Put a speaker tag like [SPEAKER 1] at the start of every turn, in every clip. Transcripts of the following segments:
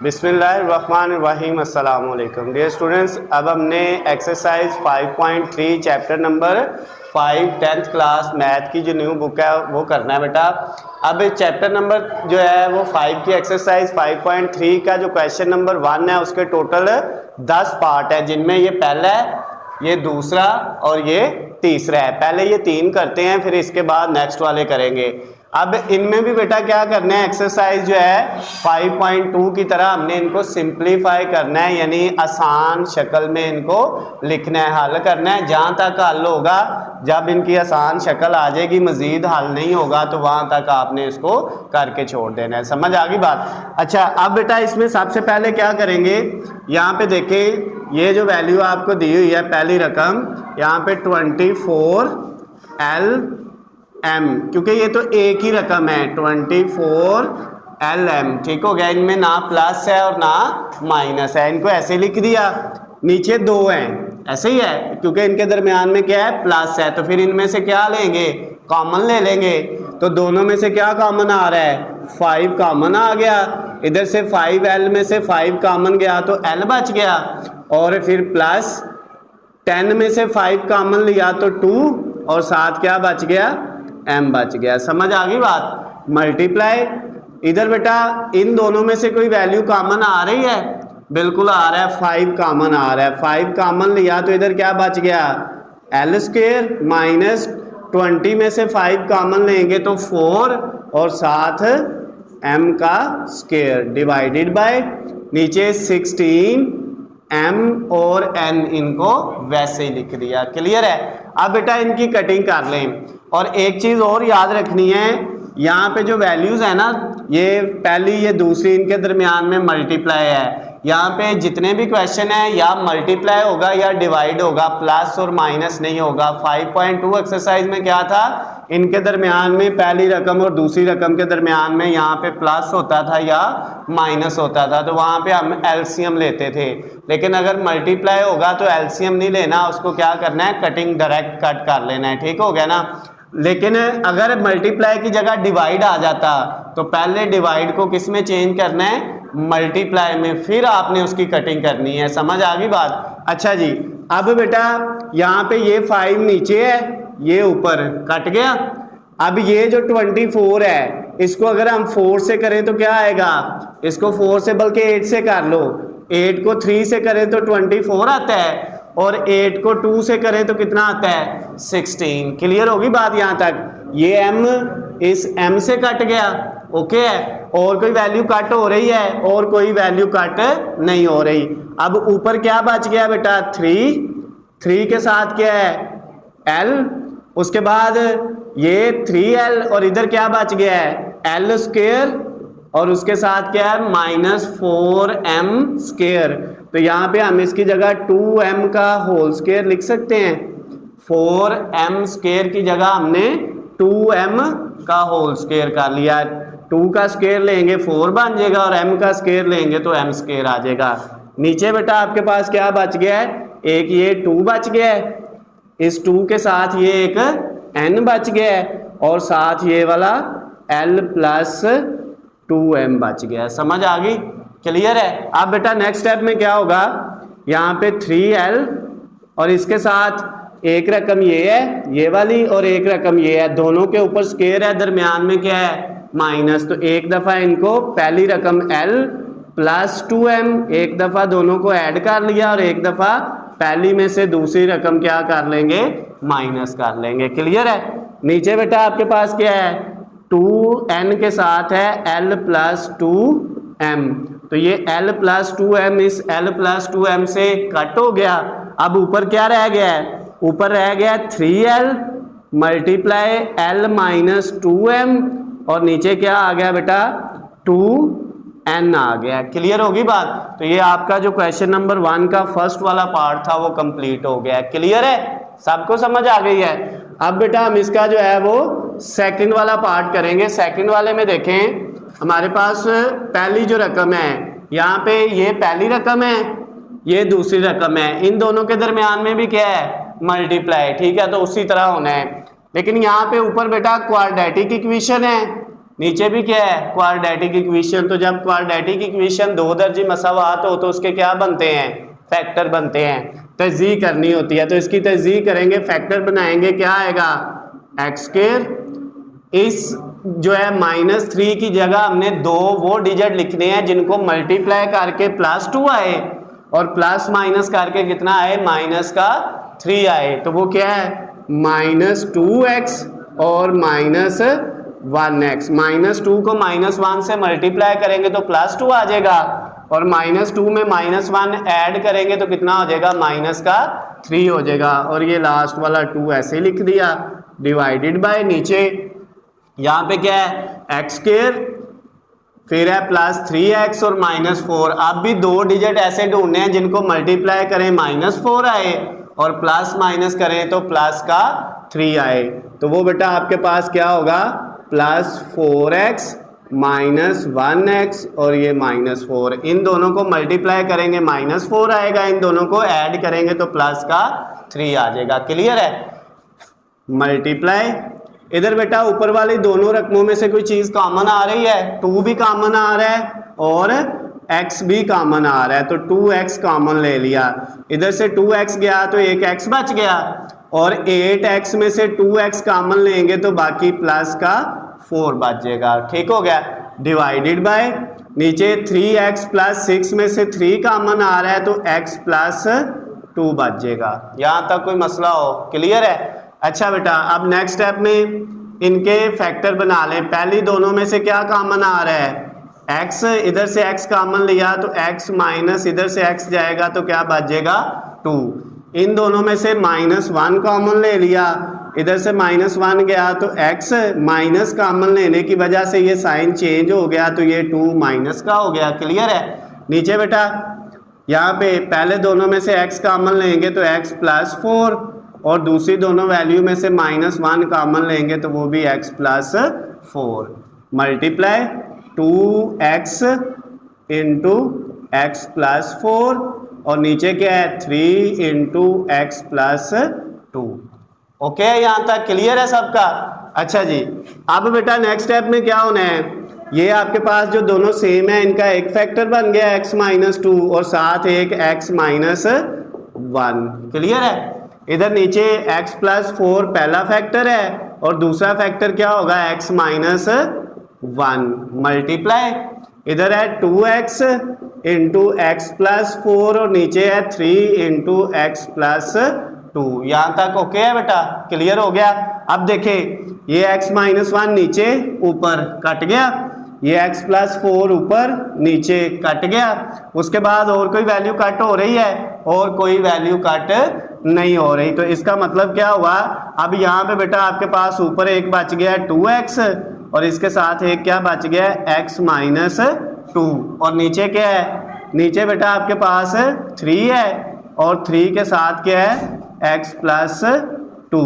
[SPEAKER 1] बिस्मिल्लाहिर्रहमानिर्रहीम। अस्सलाम वालेकुम डियर स्टूडेंट्स। अब हमने exercise 5.3 chapter number 5 10th class math की जो न्यू बुक है वो करना है बेटा। अब चैप्टर नंबर जो है वो 5 की एक्सरसाइज 5.3 का जो क्वेश्चन नंबर 1 है उसके टोटल 10 पार्ट है, जिनमें ये पहला है, ये दूसरा और ये तीसरा है। पहले ये 3 करते हैं, फिर इसके बाद नेक्स्ट वाले करेंगे। अब इनमें भी बेटा क्या करना है, एक्सरसाइज जो है 5.2 की तरह हमने इनको सिंप्लीफाई करना है, यानी आसान शक्ल में इनको लिखना है, हल करना है। जहाँ तक हल होगा, जब इनकी आसान शक्ल आ जाएगी, मजीद हल नहीं होगा तो वहाँ तक आपने इसको करके छोड़ देना है। समझ आ गई बात? अच्छा, अब बेटा इसमें सबसे पहले क्या करेंगे, यहाँ पे देखें, ये जो वैल्यू आपको दी हुई है पहली रकम, यहाँ पे 24LM, क्योंकि ये तो एक ही रकम है 24LM। ठीक हो गया, इनमें ना प्लस है और ना माइनस है, इनको ऐसे लिख दिया। नीचे 2 हैं, ऐसे ही है, क्योंकि इनके दरमियान में क्या है, प्लस है, तो फिर इनमें से क्या लेंगे, कॉमन ले लेंगे। तो दोनों में से क्या कॉमन आ रहा है, 5 कॉमन आ गया। इधर से 5L में से 5 कॉमन गया तो L बच गया, और फिर प्लस 10 में से 5 कॉमन लिया तो 2, और साथ क्या बच गया, M बच गया। समझ आ गई बात? मल्टीप्लाई, इधर बेटा इन दोनों में से कोई वैल्यू कॉमन आ रही है, बिल्कुल आ रहा है, 5 कॉमन आ रहा है। 5 कॉमन लिया तो इधर क्या बच गया, L स्क्वायर, माइनस 20 में से 5 कॉमन लेंगे तो 4, और साथ M का स्क्वायर डिवाइडेड बाय नीचे 16 M और N, इनको वैसे ही लिख दिया। क्लियर है? अब बेटा इनकी कटिंग कर लें। और एक चीज और याद रखनी है, यहाँ पे जो वैल्यूज है ना, ये पहली ये दूसरी, इनके दरमियान में मल्टीप्लाई है। यहाँ पे जितने भी क्वेश्चन है या मल्टीप्लाई होगा या डिवाइड होगा, प्लस और माइनस नहीं होगा। 5.2 एक्सरसाइज में क्या था, इनके दरमियान में पहली रकम और दूसरी रकम के दरमियान में यहाँ पे प्लस होता था या माइनस होता था, तो वहाँ पे हम एलसीएम लेते थे। लेकिन अगर मल्टीप्लाई होगा तो एलसीएम नहीं लेना, उसको क्या करना है, कटिंग डायरेक्ट कट कर लेना है। ठीक हो गया ना? लेकिन अगर मल्टीप्लाई की जगह डिवाइड आ जाता तो पहले डिवाइड को किस में चेंज करना है, मल्टीप्लाई में, फिर आपने उसकी कटिंग करनी है। समझ आ गई बात? अच्छा जी, अब बेटा यहाँ पे ये 5 नीचे है, ये ऊपर कट गया। अब ये जो 24 है, इसको अगर हम 4 से करें तो क्या आएगा, इसको 4 से बल्कि 8 से कर लो। 8 को 3 से करें तो 24 आता है, और 8 को 2 से करें तो कितना आता है, 16। क्लियर होगी बात यहाँ तक? ये M इस M से कट गया, ओके है। और कोई वैल्यू कट हो रही है, और कोई वैल्यू कट नहीं हो रही। अब ऊपर क्या बच गया बेटा, 3 के साथ क्या है, L, उसके बाद ये 3L, और इधर क्या बच गया है, L स्क्वायर, और उसके साथ क्या है, माइनस 4M स्क्वायर। तो यहाँ पे हम इसकी जगह 2M का होल स्क्वायर लिख सकते हैं। 4M स्क्वायर की जगह हमने 2M का होल स्क्वायर कर लिया। 2 का स्क्वायर लेंगे 4 बन जाएगा, और M का स्क्वायर लेंगे तो M स्क्वायर आ जाएगा। नीचे बेटा आपके पास क्या बच गया है, एक ये 2 बच गया है, इस 2 के साथ ये एक N बच गया है, और साथ ये वाला L प्लस 2M बच गया। समझ आ गई? क्लियर है? अब बेटा नेक्स्ट स्टेप में क्या होगा, यहाँ पे 3L, और इसके साथ एक रकम ये है, ये वाली, और एक रकम ये है, दोनों के ऊपर स्क्वायर है, दरमियान में क्या है, माइनस। तो एक दफा इनको पहली रकम L प्लस 2M, एक दफा दोनों को ऐड कर लिया, और एक दफा पहली में से दूसरी रकम क्या कर लेंगे, माइनस कर लेंगे। क्लियर है? नीचे बेटा आपके पास क्या है, 2N के साथ है L प्लस 2M, तो ये L प्लस 2M इस L प्लस 2M से कट हो गया। अब ऊपर क्या रह गया है, ऊपर रह गया 3L multiply L minus 2M, और नीचे क्या आ गया बेटा, 2N आ गया। क्लियर होगी बात? तो ये आपका जो क्वेश्चन नंबर 1 का फर्स्ट वाला पार्ट था वो कंप्लीट हो गया। क्लियर है? सबको समझ आ गई है? अब बेटा हम इसका जो है वो सेकंड वाला पार्ट करेंगे। सेकंड वाले में देखें, हमारे पास पहली जो रकम है, यहाँ पे ये पहली रकम है, ये दूसरी रकम है, इन दोनों के दरमियान में भी क्या है, मल्टीप्लाई। ठीक है, तो उसी तरह होना है। लेकिन यहाँ पे ऊपर बेटा क्वाड्रेटिक इक्वेशन है, नीचे भी क्या है, क्वाड्रेटिक इक्वेशन। तो जब क्वाड्रेटिक इक्वेशन दो दर्जी मसावात हो तो उसके क्या बनते हैं, फैक्टर बनते हैं। तजज़ीह करनी होती है तो इसकी तजज़ीह करेंगे, फैक्टर बनाएंगे, क्या आएगा एक्स स्क्वायर। इस जो है -3 की जगह हमने दो वो डिजिट लिखने हैं जिनको मल्टीप्लाई करके +2 आए और प्लस माइनस करके कितना आए, -3 आए। तो वो क्या है -2x और -1x। -2 को -1 से मल्टीप्लाई करेंगे तो +2 आ जाएगा और -2 में -1 ऐड करेंगे तो कितना हो जाएगा, -3 हो जाएगा। और ये लास्ट वाला 2 ऐसे लिख दिया, डिवाइडेड बाय नीचे यहाँ पे क्या है एक्स स्क्वायर, फिर है +3x और -4। अब भी दो डिजिट ऐसे ढूंढने हैं जिनको मल्टीप्लाई करें -4 आए और प्लस माइनस करें तो +3 आए। तो वो बेटा आपके पास क्या होगा, +4x -1x और ये -4। इन दोनों को मल्टीप्लाई करेंगे -4 आएगा, इन दोनों को ऐड करेंगे तो +3 आ जाएगा। क्लियर है। मल्टीप्लाई, इधर बेटा ऊपर वाली दोनों रकमों में से कोई चीज कॉमन आ रही है, 2 भी कॉमन आ रहा है और x भी कॉमन आ रहा है, तो 2x कॉमन ले लिया। इधर से 2x गया तो एक x बच गया और 8x में से 2x कॉमन लेंगे तो बाकी +4 बच जाएगा। ठीक हो गया। डिवाइडेड बाय नीचे 3x + 6 में से 3 कॉमन आ रहा है तो x + 2 बच जाएगा। यहां तक कोई मसला हो, क्लियर है। अच्छा बेटा अब नेक्स्ट स्टेप में इनके फैक्टर बना लें। पहली दोनों में से क्या कॉमन आ रहा है, x, इधर से x कॉमन लिया तो x माइनस इधर से x जाएगा तो क्या बच जाएगा 2। इन दोनों में से -1 कॉमन ले लिया, इधर से -1 गया तो x माइनस कॉमन लेने की वजह से ये साइन चेंज हो गया तो ये 2 माइनस का हो गया। क्लियर है। नीचे बेटा यहाँ पे पहले दोनों में से x कॉमन लेंगे तो x +4 और दूसरी दोनों वैल्यू में से -1 कॉमन लेंगे तो वो भी x +4। Multiply 2x into x +4 और नीचे क्या है 3 इंटू x +2। ओके, यहाँ तक क्लियर है सबका। अच्छा जी, अब बेटा नेक्स्ट स्टेप में क्या होना है, ये आपके पास जो दोनों सेम है इनका एक फैक्टर बन गया x -2 और साथ एक x -1। क्लियर है। इधर नीचे x +4 पहला फैक्टर है और दूसरा फैक्टर क्या होगा x -1। मल्टीप्लाई इधर है 2x इंटू x +4 और नीचे है 3 इंटू x +2। यहां तक ओके है बेटा, क्लियर हो गया। अब देखे ये x -1 नीचे ऊपर कट गया, ये x +4 ऊपर नीचे कट गया। उसके बाद और कोई वैल्यू कट हो रही है और कोई वैल्यू कट नहीं हो रही, तो इसका मतलब क्या हुआ, अब यहाँ पे बेटा आपके पास ऊपर एक बच गया 2x और इसके साथ एक क्या बच गया x -2 और नीचे क्या है, नीचे बेटा आपके पास 3 है और 3 के साथ क्या है x +2।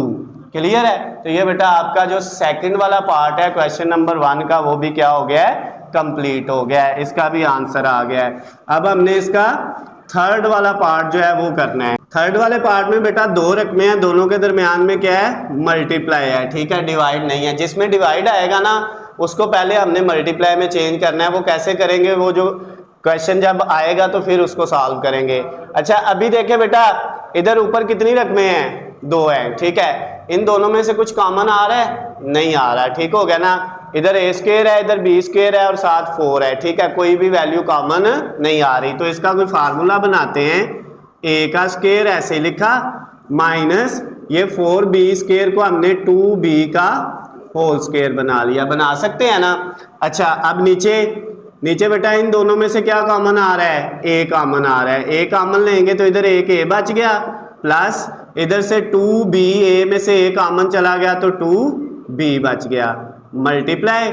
[SPEAKER 1] क्लियर है। तो ये बेटा आपका जो सेकंड वाला पार्ट है क्वेश्चन नंबर 1 का वो भी क्या हो गया है, कंप्लीट हो गया है, इसका भी आंसर आ गया है। अब हमने इसका थर्ड वाला पार्ट जो है वो करना है। थर्ड वाले पार्ट में बेटा दो रकमें हैं, दोनों के दरमियान में क्या है मल्टीप्लाई है, ठीक है, डिवाइड नहीं है। जिसमें डिवाइड आएगा ना उसको पहले हमने मल्टीप्लाई में चेंज करना है। वो कैसे करेंगे, वो जो क्वेश्चन जब आएगा तो फिर उसको सॉल्व करेंगे। अच्छा अभी देखें बेटा इधर ऊपर कितनी रकमें हैं, 2 हैं, ठीक है। इन दोनों में से कुछ कॉमन आ रहा है, नहीं आ रहा है, ठीक हो गया ना। इधर a² है, इधर b² है और साथ 4 है, ठीक है, कोई भी वैल्यू कॉमन नहीं आ रही। तो इसका कोई फार्मूला बनाते हैं, a का स्क्वायर ऐसे लिखा माइनस ये 4b² को हमने 2b का होल स्क्वायर बना लिया, बना सकते हैं ना। अच्छा अब नीचे बेटा इन दोनों में से क्या कॉमन आ रहा है, a कॉमन आ रहा है, a कॉमन लेंगे तो इधर एक a बच गया प्लस इधर से 2b, a में से a कॉमन चला गया तो 2b बच गया। मल्टीप्लाई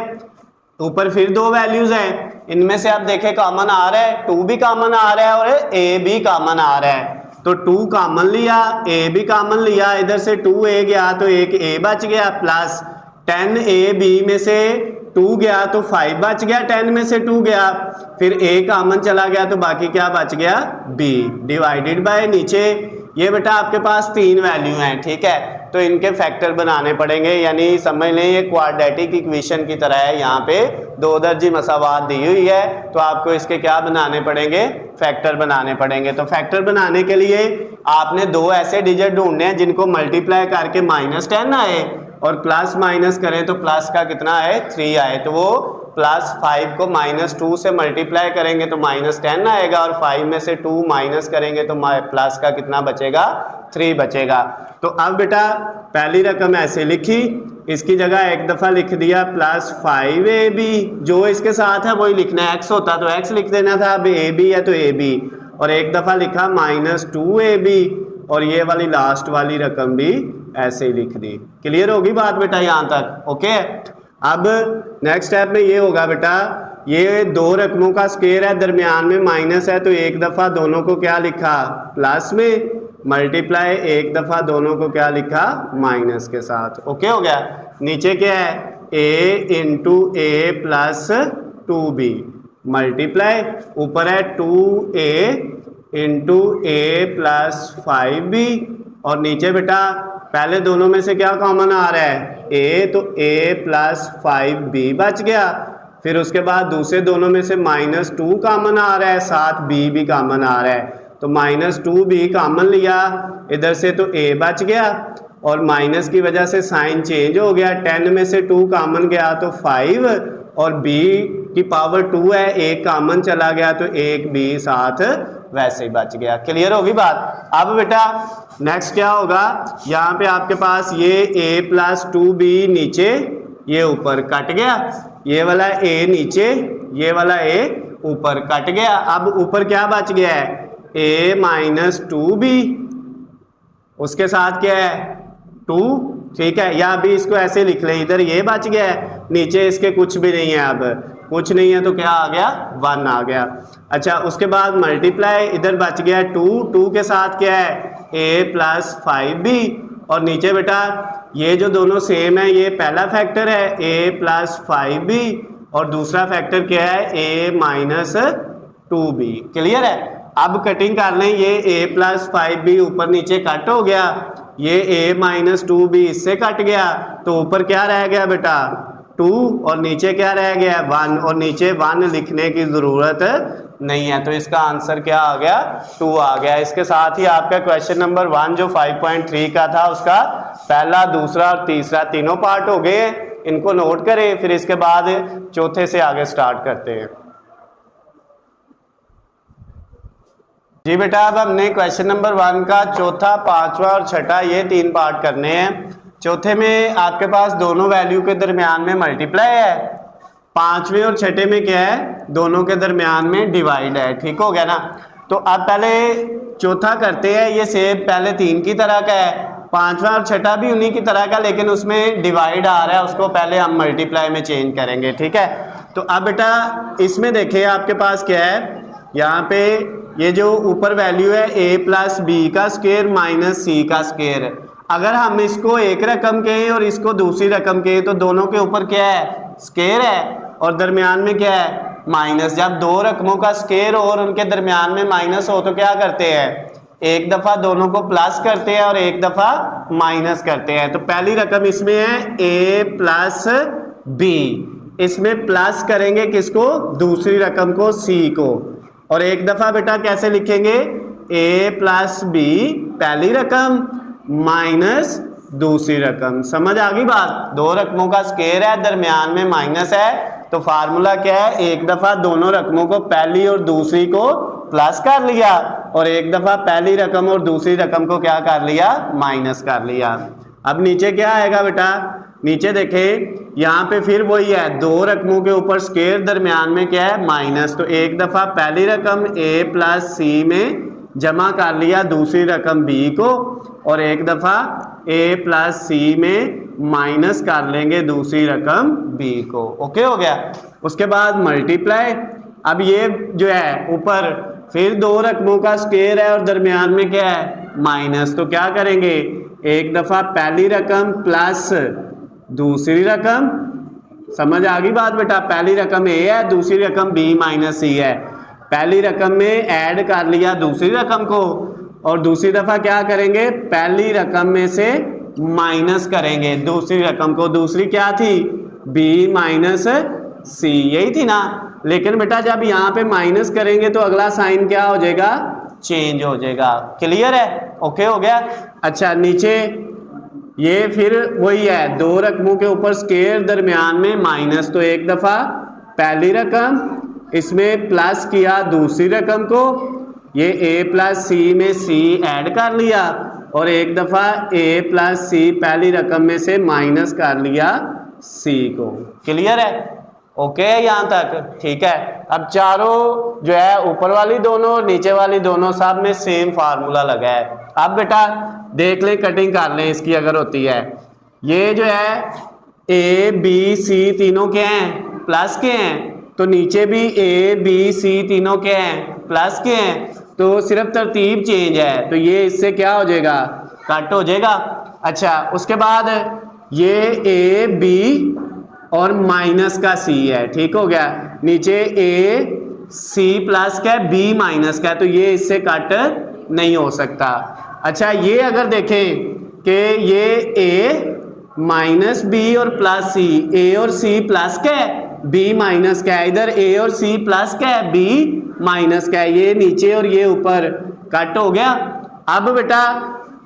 [SPEAKER 1] ऊपर फिर दो वैल्यूज हैं, इनमें से आप देखें कॉमन आ रहा है, 2 भी कॉमन आ रहा है और a भी कॉमन आ रहा है, तो 2 कॉमन लिया, a भी कॉमन लिया, इधर से 2a गया तो एक a बच गया प्लस 10ab में से 2 गया तो 5 बच गया, 10 में से 2 गया, फिर a कॉमन चला गया तो बाकी क्या बच गया b। डिवाइडेड बाय नीचे ये बेटा आपके पास 3 वैल्यू हैं, ठीक है, तो इनके फैक्टर बनाने पड़ेंगे, यानी समझ लें ये क्वाड्रेटिक इक्वेशन की तरह है। यहाँ पे दो दर्जी मसावात दी हुई है तो आपको इसके क्या बनाने पड़ेंगे, फैक्टर बनाने पड़ेंगे। तो फैक्टर बनाने के लिए आपने दो ऐसे डिजिट ढूंढने हैं जिनको मल्टीप्लाई करके -10 आए और प्लस माइनस करें तो प्लस का कितना आए 3 आए। तो वो +5 को -2 से मल्टीप्लाई करेंगे तो -10 आएगा और 5 में से 2 माइनस करेंगे तो प्लस का कितना बचेगा 3 बचेगा। तो अब बेटा पहली रकम ऐसे लिखी, इसकी जगह एक दफ़ा लिख दिया +5ab, जो इसके साथ है वही लिखना है, x होता तो x लिख देना था, अब ab है तो ab, और एक दफ़ा लिखा -2ab और ये वाली लास्ट वाली रकम भी ऐसे ही लिख दी। क्लियर होगी बात बेटा यहाँ तक? ओके। अब नेक्स्ट स्टेप में ये होगा बेटा, ये दो रकमों का स्क्वायर है, दरमियान में माइनस है, तो एक दफ़ा दोनों को क्या लिखा प्लस में, मल्टीप्लाई एक दफ़ा दोनों को क्या लिखा माइनस के साथ। ओके हो गया। नीचे क्या है a into A plus 2b multiply, ऊपर है 2a इंटू ए प्लस 5b, और नीचे बेटा पहले दोनों में से क्या कॉमन आ रहा है a, तो a प्लस 5b बच गया। फिर उसके बाद दूसरे दोनों में से -2 कॉमन आ रहा है, साथ b भी कॉमन आ रहा है, तो -2b कॉमन लिया इधर से तो a बच गया, और माइनस की वजह से साइन चेंज हो गया, 10 में से 2 कॉमन गया तो 5, और b की पावर 2 है, एक कॉमन चला गया तो एक b साथ वैसे ही बच गया। क्लियर होगी बात? अब बेटा नेक्स्ट क्या होगा, यहाँ पे आपके पास ये a प्लस 2b नीचे, ये ऊपर कट गया, ये वाला a नीचे, ये वाला a ऊपर कट गया। अब ऊपर क्या बच गया है a माइनस 2b, उसके साथ क्या है 2, ठीक है, या अभी इसको ऐसे लिख लें, इधर ये बच गया है, नीचे इसके कुछ भी नहीं है, अब कुछ नहीं है तो क्या आ गया 1 आ गया। अच्छा, उसके बाद मल्टीप्लाई, इधर बच गया 2 के साथ क्या है a प्लस 5b, और नीचे बेटा ये जो दोनों सेम है, ये पहला फैक्टर है a प्लस 5b और दूसरा फैक्टर क्या है a माइनस 2b। क्लियर है? अब कटिंग कर लें, ये a प्लस 5b ऊपर नीचे कट हो गया, ये a माइनस 2b इससे कट गया, तो ऊपर क्या रह गया बेटा 2 और नीचे क्या रह गया 1, और नीचे 1 लिखने की ज़रूरत नहीं है, तो इसका आंसर क्या आ गया 2 आ गया। इसके साथ ही आपका क्वेश्चन नंबर 1 जो 5.3 का था उसका पहला, दूसरा और तीसरा तीनों पार्ट हो गए, इनको नोट करें, फिर इसके बाद चौथे से आगे स्टार्ट करते हैं। जी बेटा, अब हमने क्वेश्चन नंबर 1 का चौथा, पांचवा और छठा ये 3 पार्ट करने हैं। चौथे में आपके पास दोनों वैल्यू के दरमियान में मल्टीप्लाई है, पांचवें और छठे में क्या है दोनों के दरमियान में डिवाइड है। ठीक हो गया ना? तो अब पहले चौथा करते हैं, ये सेम पहले 3 की तरह का है, पांचवा और छठा भी उन्हीं की तरह का, लेकिन उसमें डिवाइड आ रहा है, उसको पहले हम मल्टीप्लाई में चेंज करेंगे। ठीक है, तो अब बेटा इसमें देखिए आपके पास क्या है, यहाँ पे ये जो ऊपर वैल्यू है a प्लस बी का स्क्वायर माइनस सी का स्क्वायर, अगर हम इसको एक रकम कहें और इसको दूसरी रकम कहें तो दोनों के ऊपर क्या है स्क्वायर है और दरमियान में क्या है माइनस। जब दो रकमों का स्क्वायर और उनके दरमियान में माइनस हो तो क्या करते हैं, एक दफा दोनों को प्लस करते हैं और एक दफा माइनस करते हैं। तो पहली रकम इसमें है a प्लस बी, इसमें प्लस करेंगे किसको, दूसरी रकम को c को, और एक दफा बेटा कैसे लिखेंगे a प्लस बी पहली रकम माइनस दूसरी रकम। समझ आ गई बात? दो रकमों का स्क्वायर है, दरमियान में माइनस है, तो फार्मूला क्या है, एक दफा दोनों रकमों को पहली और दूसरी को प्लस कर लिया और एक दफा पहली रकम और दूसरी रकम को क्या कर लिया, माइनस कर लिया। अब नीचे क्या आएगा बेटा, नीचे देखें यहाँ पे फिर वही है, दो रकमों के ऊपर स्क्वायर, दरमियान में क्या है माइनस, तो एक दफा पहली रकम a प्लस सी में जमा कर लिया दूसरी रकम b को, और एक दफा a प्लस सी में माइनस कर लेंगे दूसरी रकम b को। ओके हो गया? उसके बाद मल्टीप्लाई, अब ये जो है ऊपर फिर दो रकमों का स्क्वायर है और दरमियान में क्या है माइनस, तो क्या करेंगे, एक दफा पहली रकम प्लस दूसरी रकम। समझ आ गई बात बेटा? पहली रकम a है, दूसरी रकम b माइनस c है, पहली रकम में ऐड कर लिया दूसरी रकम को, और दूसरी दफा क्या करेंगे, पहली रकम में से माइनस करेंगे दूसरी रकम को। दूसरी क्या थी? b माइनस सी, यही थी ना। लेकिन बेटा जब यहाँ पे माइनस करेंगे तो अगला साइन क्या हो जाएगा? चेंज हो जाएगा। क्लियर है? ओके हो गया। अच्छा नीचे ये फिर वही है, दो रकमों के ऊपर स्केयर दरमियान में माइनस, तो एक दफा पहली रकम इसमें प्लस किया दूसरी रकम को, ये a प्लस सी में c ऐड कर लिया, और एक दफा a प्लस सी पहली रकम में से माइनस कर लिया c को। क्लियर है? ओके है यहाँ तक? ठीक है। अब चारों जो है ऊपर वाली दोनों और नीचे वाली दोनों सब में सेम फार्मूला लगा है। अब बेटा देख लें, कटिंग कर लें इसकी अगर होती है। ये जो है a b c तीनों क्या हैं? प्लस के हैं, तो नीचे भी a b c तीनों क्या हैं? प्लस के हैं, तो सिर्फ तरतीब चेंज है, तो ये इससे क्या हो जाएगा? कट हो जाएगा। अच्छा उसके बाद ये a b और माइनस का c है, ठीक हो गया। नीचे a c प्लस का है, b माइनस का है, तो ये इससे कट नहीं हो सकता। अच्छा ये अगर देखें कि ये a माइनस b और प्लस c, a और c प्लस का है, b माइनस का है, इधर a और c प्लस का है, b माइनस का है, ये नीचे और ये ऊपर कट हो गया। अब बेटा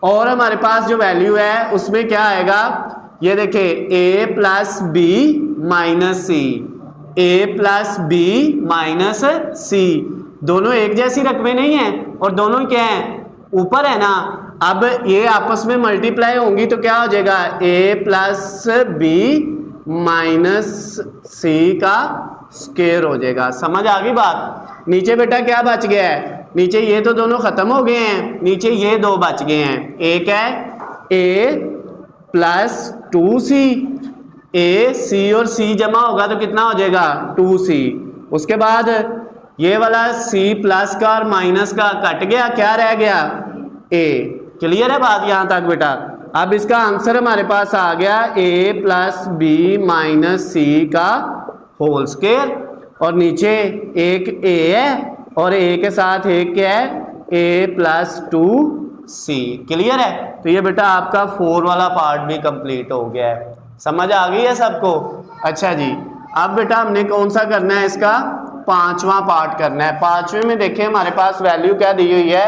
[SPEAKER 1] और हमारे पास जो वैल्यू है उसमें क्या आएगा? ये देखे a plus B minus C, a plus B minus C, दोनों एक जैसी रकमें नहीं है और दोनों क्या है? ऊपर है ना। अब ये आपस में मल्टीप्लाई होंगी तो क्या हो जाएगा? a प्लस बी माइनस सी का स्क्वायर हो जाएगा। समझ आ गई बात? नीचे बेटा क्या बच गया है? नीचे ये तो दोनों खत्म हो गए हैं, नीचे ये दो बच गए हैं। एक है a plus 2c, a c और c जमा होगा तो कितना हो जाएगा? 2c। उसके बाद ये वाला c प्लस का और माइनस का कट गया, क्या रह गया? a। क्लियर है बात यहाँ तक बेटा? अब इसका आंसर हमारे पास आ गया a प्लस बी माइनस सी का होल स्क्वायर, और नीचे एक a है और a के साथ एक क्या है? a plus 2c। क्लियर है? तो ये बेटा आपका 4 वाला पार्ट भी कंप्लीट हो गया है। समझ आ गई है सबको? अच्छा जी, अब बेटा हमने कौन सा करना है? इसका 5वां पार्ट करना है। 5वें में देखें हमारे पास वैल्यू क्या दी हुई है।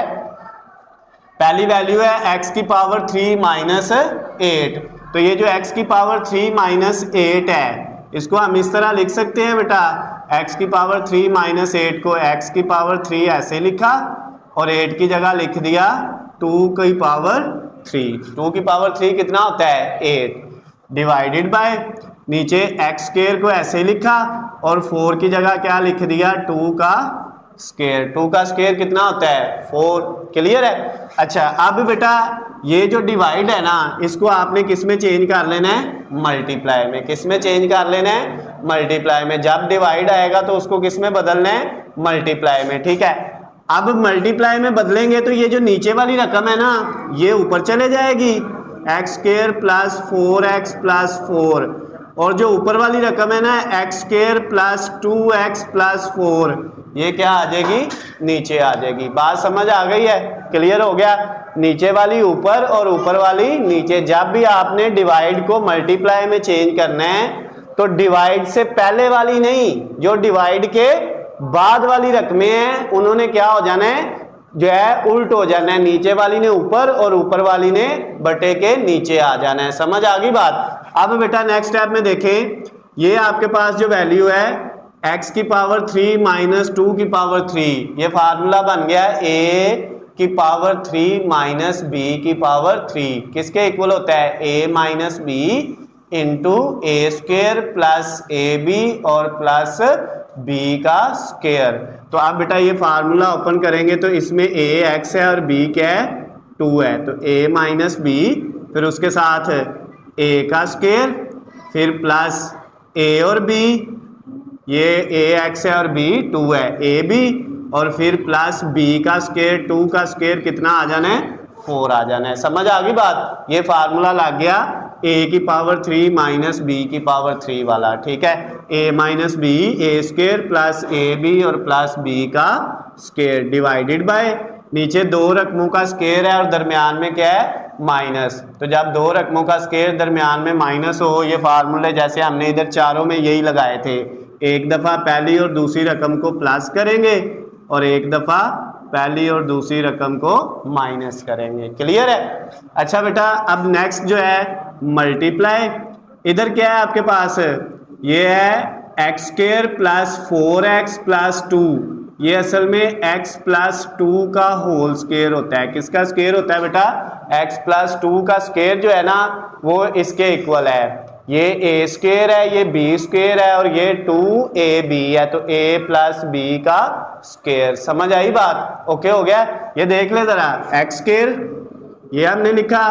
[SPEAKER 1] पहली वैल्यू है x की पावर 3 माइनस 8, तो ये जो x की पावर 3 माइनस 8 है इसको हम इस तरह लिख सकते हैं बेटा, x की पावर 3 माइनस 8 को x की पावर 3 ऐसे लिखा और 8 की जगह लिख दिया 2 की पावर 3। 2 की पावर 3 कितना होता है? 8, डिवाइडेड बाय नीचे x स्क्वायर को ऐसे लिखा और 4 की जगह क्या लिख दिया? 2 का स्क्वायर। 2 का स्क्वायर कितना होता है? 4। क्लियर है? अच्छा अब बेटा ये जो डिवाइड है ना इसको आपने किस में चेंज कर लेना है? मल्टीप्लाई में। किस में चेंज कर लेना है? मल्टीप्लाई में। जब डिवाइड आएगा तो उसको किस में बदलना है? मल्टीप्लाई में। ठीक है, अब मल्टीप्लाई में बदलेंगे तो ये जो नीचे वाली रकम है ना ये ऊपर चले जाएगी, x square plus 4x plus 4, और जो ऊपर वाली रकम है ना x square plus 2x plus 4, ये क्या आ जाएगी? नीचे आ जाएगी। बात समझ आ गई है? क्लियर हो गया? नीचे वाली ऊपर और ऊपर वाली नीचे। जब भी आपने डिवाइड को मल्टीप्लाई में चेंज करना है तो डिवाइड से पहले वाली नहीं, जो डिवाइड के बाद वाली रकमें हैं उन्होंने क्या हो जाना है? जो है उल्ट हो जाना है। नीचे वाली ने ऊपर और ऊपर वाली ने बटे के नीचे आ जाना है। समझ आ गई बात? अब बेटा नेक्स्ट स्टेप में देखें, ये आपके पास जो वैल्यू है x की पावर 3 माइनस 2 की पावर 3, ये फार्मूला बन गया a की पावर 3 माइनस b की पावर 3, किसके इक्वल होता है? a minus B into A square plus A B और प्लस b का स्क्वायर। तो आप बेटा ये फार्मूला ओपन करेंगे तो इसमें a x है और b क्या है? 2 है, तो a माइनस बी, फिर उसके साथ a का स्क्वायर, फिर प्लस a और b, ये ax है और b 2 है, ab, और फिर प्लस b का स्क्वायर, 2 का स्क्वायर कितना आ जाना है? 4 आ जाना है। समझ आ गई बात? ये फार्मूला लग गया a की पावर 3 माइनस बी की पावर 3 वाला। ठीक है, a minus B, A square plus A B और प्लस b का स्क्वायर डिवाइडेड बाय नीचे दो रकमों का स्क्वायर है और दरमियान में क्या है? माइनस। तो जब दो रकमों का स्केयर दरमियान में माइनस हो, ये फार्मूले जैसे हमने इधर चारों में यही लगाए थे, एक दफ़ा पहली और दूसरी रकम को प्लस करेंगे और एक दफ़ा पहली और दूसरी रकम को माइनस करेंगे। क्लियर है? अच्छा बेटा, अब नेक्स्ट जो है मल्टीप्लाई। इधर क्या है आपके पास, ये है x square plus 4x plus 2। ये असल में x प्लस 2 का होल स्क्वायर होता है। किसका स्क्वायर होता है बेटा? x प्लस 2 का स्क्वायर जो है ना वो इसके इक्वल है। ये a स्क्वायर है, ये b स्क्वायर है और ये 2ab है, तो a प्लस b का स्क्वायर। समझ आई बात? ओके हो गया? ये देख ले जरा, एक्स स्क्वायर ये हमने लिखा,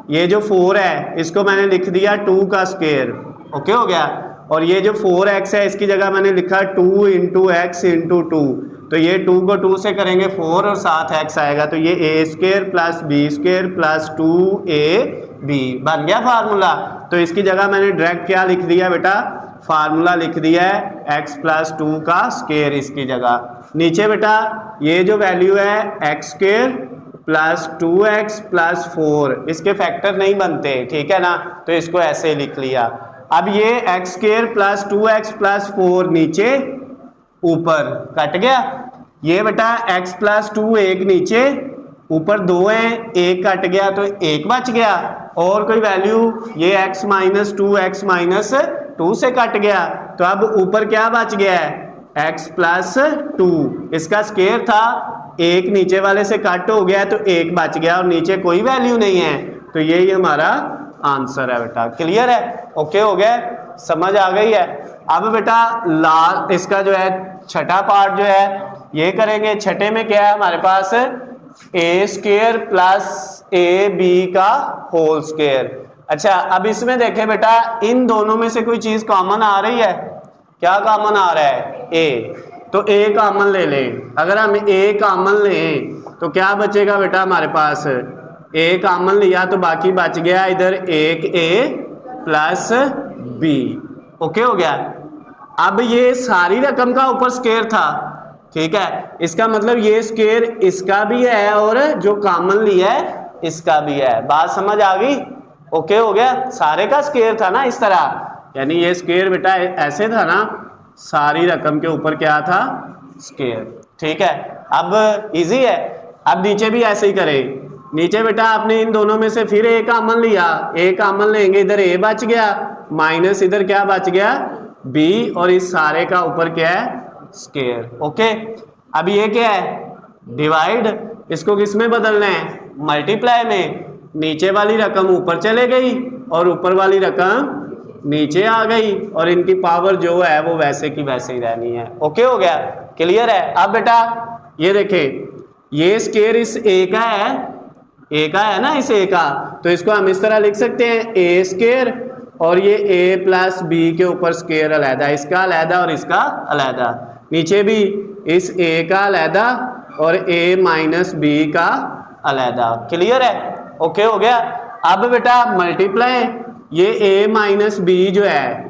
[SPEAKER 1] ये जो 4 है इसको मैंने लिख दिया 2 का स्क्वायर। ओके हो गया? और ये जो 4x है इसकी जगह मैंने लिखा 2 इंटू एक्स इंटू 2। तो ये 2 को 2 से करेंगे 4 और साथ x आएगा, तो ये a square plus b square plus 2ab बन गया फार्मूला। तो इसकी जगह मैंने डायरेक्ट क्या लिख दिया बेटा? फार्मूला लिख दिया है x प्लस 2 का स्क्वायर इसकी जगह। नीचे बेटा ये जो वैल्यू है x square plus 2x plus 4, इसके फैक्टर नहीं बनते, ठीक है ना, तो इसको ऐसे लिख लिया। अब ये x square plus 2x plus 4 नीचे ऊपर कट गया। ये बेटा x प्लस 2 एक नीचे, ऊपर 2 है, एक कट गया तो एक बच गया। और कोई वैल्यू, ये x माइनस 2 x माइनस 2 से कट गया, तो अब ऊपर क्या बच गया है? x plus 2। इसका स्क्वायर था, एक नीचे वाले से कट हो गया तो एक बच गया और नीचे कोई वैल्यू नहीं है, तो यही हमारा आंसर है बेटा। क्लियर है? ओके हो गया? समझ आ गई है? अब बेटा लास्ट इसका जो है छठा पार्ट जो है ये करेंगे। छठे में क्या है हमारे पास? ए स्क्वायर प्लस ए बी का होल स्क्वायर। अच्छा, अब इसमें देखें बेटा, इन दोनों में से कोई चीज कॉमन आ रही है? क्या कॉमन आ रहा है? ए, तो ए कॉमन ले लें। अगर हम ए कॉमन लें तो क्या बचेगा बेटा हमारे पास? ए कॉमन लिया तो बाकी बच गया इधर एक ए प्लस बी। ओके हो गया? अब ये सारी रकम का ऊपर स्क्वायर था, ठीक है, इसका मतलब ये स्क्वायर इसका भी है और जो कॉमन लिया है इसका भी है। बात समझ आ गई? ओके हो गया? सारे का स्क्वायर था ना इस तरह, यानी ये स्क्वायर बेटा ऐसे था ना, सारी रकम के ऊपर क्या था? स्क्वायर। ठीक है, अब इजी है। अब नीचे भी ऐसे ही करें। नीचे बेटा आपने इन दोनों में से फिर ए कॉमन लिया, ए कॉमन लेंगे, इधर ए बच गया माइनस इधर क्या बच गया? बी, और इस सारे का ऊपर क्या है? स्क्वायर। ओके, अब ये क्या है? डिवाइड। इसको किस में बदलना है? मल्टीप्लाई में। नीचे वाली रकम ऊपर चले गई और ऊपर वाली रकम नीचे आ गई और इनकी पावर जो है वो वैसे की वैसे ही रहनी है। ओके हो गया? क्लियर है? अब बेटा ये देखें, ये स्क्वायर इस ए का है, ए का है ना, इस ए का, तो इसको हम इस तरह लिख सकते हैं ए स्क्वायर और ये ए प्लस बी के ऊपर स्क्वायर अलहदा, इसका अलहदा और इसका अलहदा। नीचे भी इस ए का अलहदा और ए माइनस बी का अलहदा। क्लियर है? ओके हो गया? अब बेटा मल्टीप्लाई, ये a माइनस बी जो है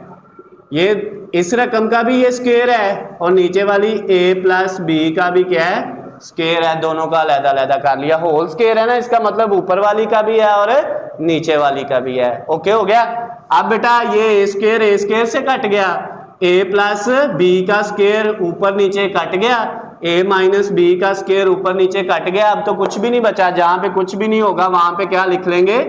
[SPEAKER 1] ये इस रकम का भी ये स्क्वायर है और नीचे वाली a प्लस बी का भी क्या है? स्क्वायर है। दोनों का अलग अलग कर लिया, होल स्क्वायर है ना, इसका मतलब ऊपर वाली का भी है और नीचे वाली का भी है। ओके हो गया? अब बेटा ये a स्क्वायर से कट गया, a प्लस बी का स्क्वायर ऊपर नीचे कट गया, a माइनस बी का स्क्वायर ऊपर नीचे कट गया। अब तो कुछ भी नहीं बचा, जहां पे कुछ भी नहीं होगा वहां पे क्या लिख लेंगे?